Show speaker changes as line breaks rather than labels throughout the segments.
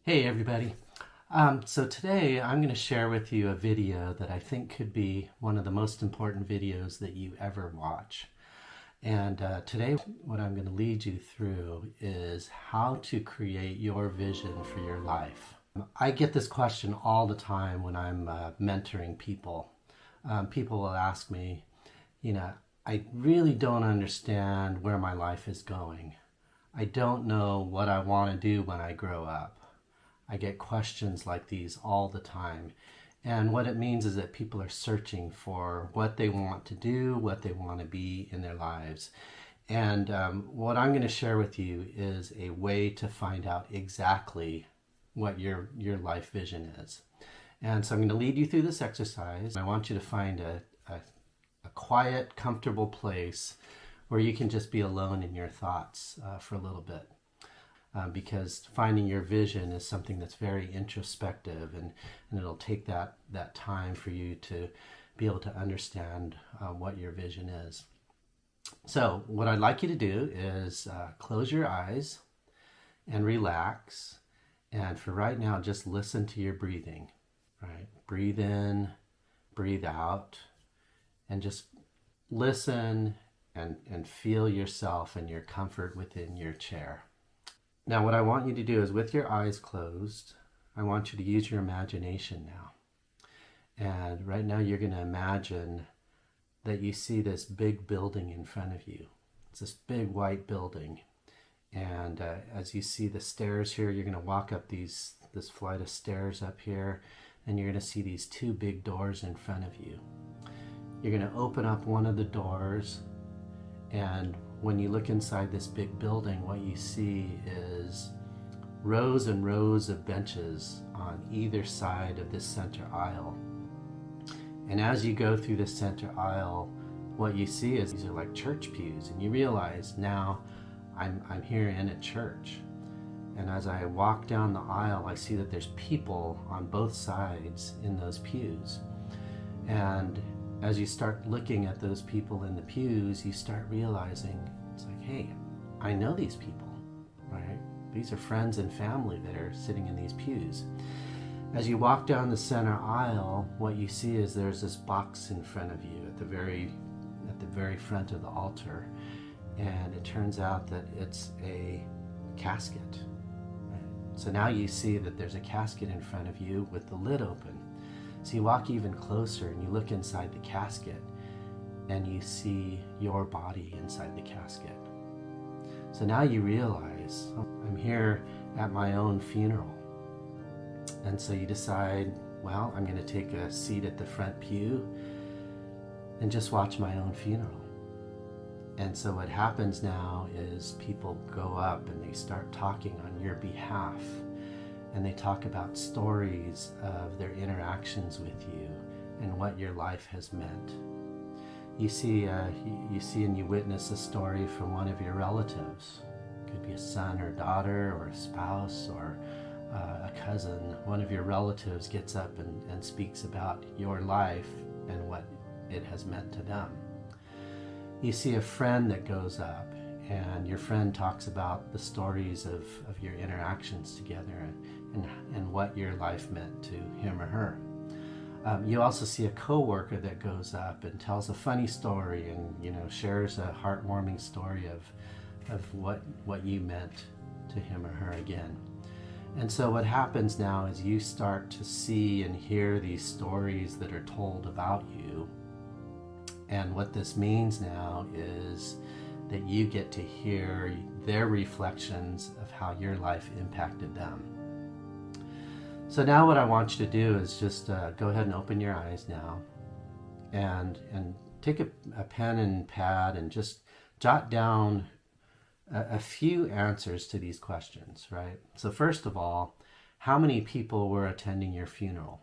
Hey everybody. So today I'm going to share with you a video that I think could be one of the most important videos that you ever watch. And today what I'm going to lead you through is how to create your vision for your life. I get this question all the time when I'm mentoring people. People will ask me, I really don't understand where my life is going. I don't know what I want to do when I grow up. I get questions like these all the time. And what it means is that people are searching for what they want to do, what they want to be in their lives. And what I'm going to share with you is a way to find out exactly what your life vision is. And so I'm going to lead you through this exercise. I want you to find a quiet, comfortable place where you can just be alone in your thoughts for a little bit. Because finding your vision is something that's very introspective, and it'll take that time for you to be able to understand what your vision is. So what I'd like you to do is close your eyes and relax, and for right now just listen to your breathing. Right? Breathe in, breathe out, and just listen and feel yourself and your comfort within your chair. Now, what I want you to do is, with your eyes closed, I want you to use your imagination now. And right now you're going to imagine that you see this big building in front of you. It's this big white building. And as you see the stairs here, you're going to walk up this flight of stairs up here, and you're going to see these two big doors in front of you. You're going to open up one of the doors, and when you look inside this big building, what you see is rows and rows of benches on either side of this center aisle. And as you go through this center aisle, what you see is these are like church pews, and you realize now I'm here in a church. And as I walk down the aisle, I see that there's people on both sides in those pews. And as you start looking at those people in the pews, you start realizing, it's like, hey, I know these people, right? These are friends and family that are sitting in these pews. As you walk down the center aisle, what you see is there's this box in front of you at the very front of the altar. And it turns out that it's a casket. Right? So now you see that there's a casket in front of you with the lid open. So you walk even closer and you look inside the casket and you see your body inside the casket. So now you realize, I'm here at my own funeral. And so you decide, well, I'm going to take a seat at the front pew and just watch my own funeral. And so what happens now is people go up and they start talking on your behalf. And they talk about stories of their interactions with you and what your life has meant. You see and you witness a story from one of your relatives. It could be a son or daughter or a spouse or a cousin. One of your relatives gets up and speaks about your life and what it has meant to them. You see a friend that goes up, and your friend talks about the stories of your interactions together and what your life meant to him or her. You also see a coworker that goes up and tells a funny story and shares a heartwarming story of what you meant to him or her again. And so what happens now is you start to see and hear these stories that are told about you. And what this means now is that you get to hear their reflections of how your life impacted them. So now what I want you to do is just go ahead and open your eyes now and take a pen and pad and just jot down a few answers to these questions, right? So first of all, how many people were attending your funeral?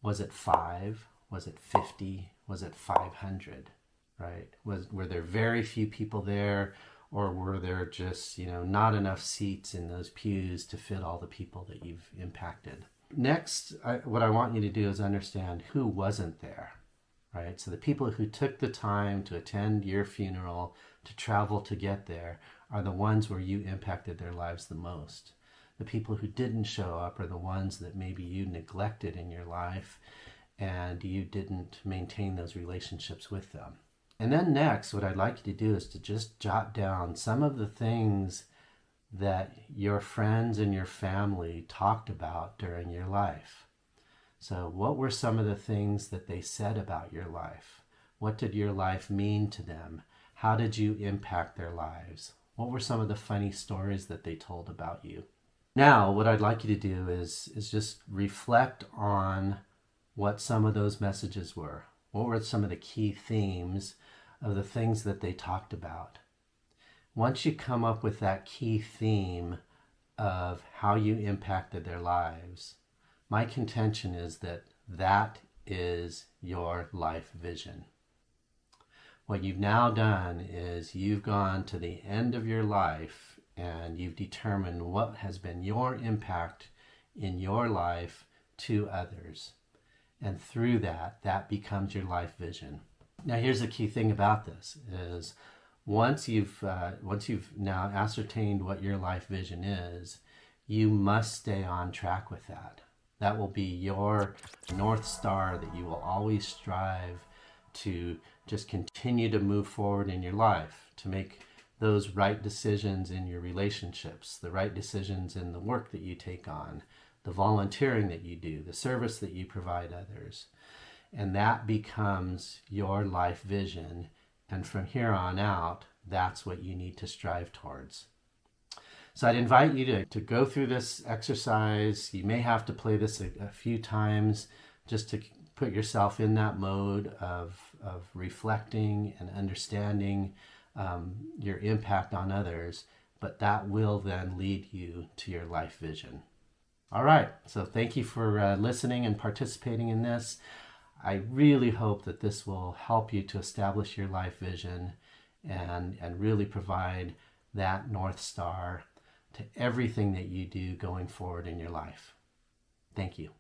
Was it 5? Was it 50? Was it 500? Right? Were there very few people there, or were there just, not enough seats in those pews to fit all the people that you've impacted? Next, what I want you to do is understand who wasn't there, right? So the people who took the time to attend your funeral, to travel to get there, are the ones where you impacted their lives the most. the people who didn't show up are the ones that maybe you neglected in your life and you didn't maintain those relationships with them. And then next, what I'd like you to do is to just jot down some of the things that your friends and your family talked about during your life. So what were some of the things that they said about your life? What did your life mean to them? How did you impact their lives? What were some of the funny stories that they told about you? Now, what I'd like you to do is just reflect on what some of those messages were. What were some of the key themes of the things that they talked about? Once you come up with that key theme of how you impacted their lives, my contention is that that is your life vision. What you've now done is you've gone to the end of your life and you've determined what has been your impact in your life to others. And through that, that becomes your life vision. Now, here's the key thing about this is once you've now ascertained what your life vision is, you must stay on track with that. That will be your North Star that you will always strive to just continue to move forward in your life, to make those right decisions in your relationships, the right decisions in the work that you take on, the volunteering that you do, the service that you provide others. And that becomes your life vision. And from here on out, that's what you need to strive towards. So I'd invite you to go through this exercise. You may have to play this a few times just to put yourself in that mode of reflecting and understanding your impact on others, but that will then lead you to your life vision. All right, so thank you for listening and participating in this. I really hope that this will help you to establish your life vision and really provide that North Star to everything that you do going forward in your life. Thank you.